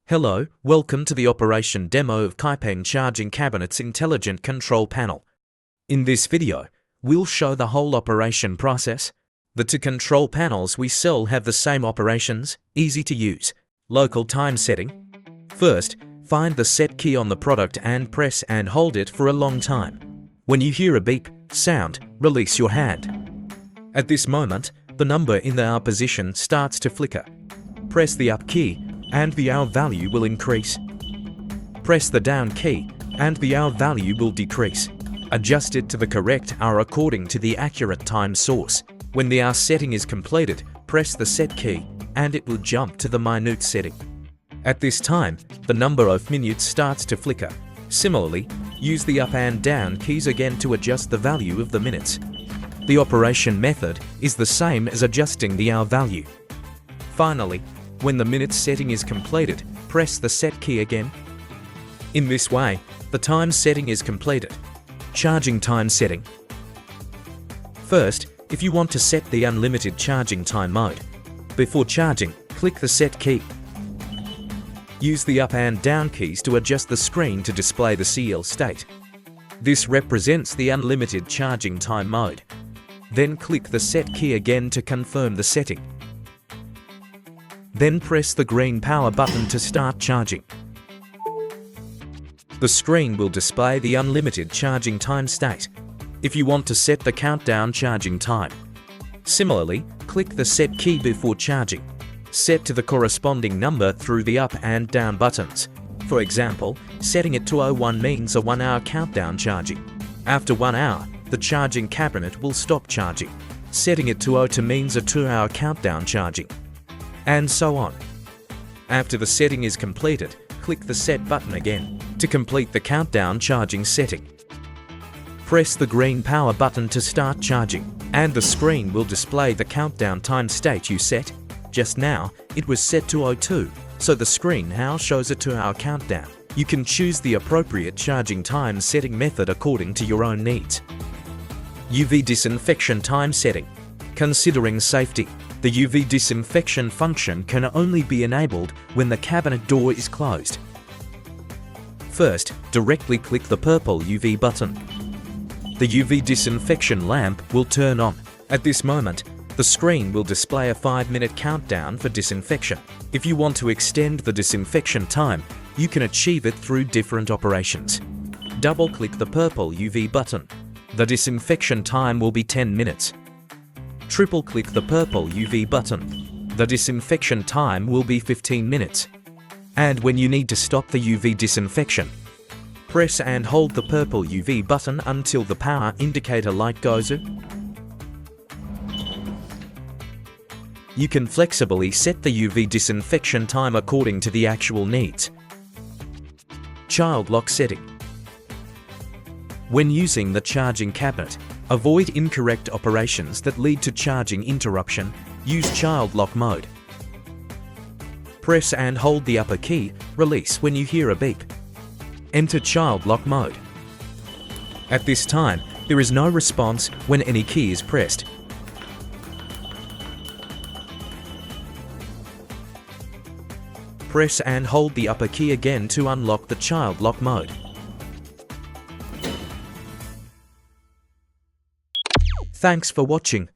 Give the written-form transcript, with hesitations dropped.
Hello, welcome to the operation demo of Kaipeng Charging Cabinet's Intelligent Control Panel. In this video, we'll show the whole operation process. The two control panels we sell have the same operations, easy to use. Local time setting. First, find the set key on the product and press and hold it for a long time. When you hear a beep sound, release your hand. At this moment, the number in the hour position starts to flicker. Press the up key and the hour value will increase. Press the down key and the hour value will decrease. Adjust it to the correct hour according to the accurate time source. When the hour setting is completed, press the set key and it will jump to the minute setting. At this time, the number of minutes starts to flicker. Similarly, use the up and down keys again to adjust the value of the minutes. The operation method is the same as adjusting the hour value. Finally, when the minute setting is completed, press the set key again. In this way, the time setting is completed. Charging time setting. First, if you want to set the unlimited charging time mode, before charging, click the set key. Use the up and down keys to adjust the screen to display the CL state. This represents the unlimited charging time mode. Then click the set key again to confirm the setting. Then press the green power button to start charging. The screen will display the unlimited charging time state. If you want to set the countdown charging time, similarly, click the set key before charging. Set to the corresponding number through the up and down buttons. For example, setting it to 01 means a 1 hour countdown charging. After 1 hour, the charging cabinet will stop charging. Setting it to 02 means a 2 hour countdown charging. And so on. After the setting is completed, click the set button again to complete the countdown charging setting. Press the green power button to start charging, and the screen will display the countdown time state you set. Just now, it was set to 02, so the screen now shows a 2 hour countdown. You can choose the appropriate charging time setting method according to your own needs. UV disinfection time setting. Considering safety, the UV disinfection function can only be enabled when the cabinet door is closed. First, directly click the purple UV button. The UV disinfection lamp will turn on. At this moment, the screen will display a 5-minute countdown for disinfection. If you want to extend the disinfection time, you can achieve it through different operations. Double-click the purple UV button. The disinfection time will be 10 minutes. Triple-click the purple UV button. The disinfection time will be 15 minutes. And when you need to stop the UV disinfection, press and hold the purple UV button until the power indicator light goes on. You can flexibly set the UV disinfection time according to the actual needs. Child lock setting. When using the charging cabinet, avoid incorrect operations that lead to charging interruption. Use child lock mode. Press and hold the upper key, release when you hear a beep. Enter child lock mode. At this time, there is no response when any key is pressed. Press and hold the upper key again to unlock the child lock mode. Thanks for watching.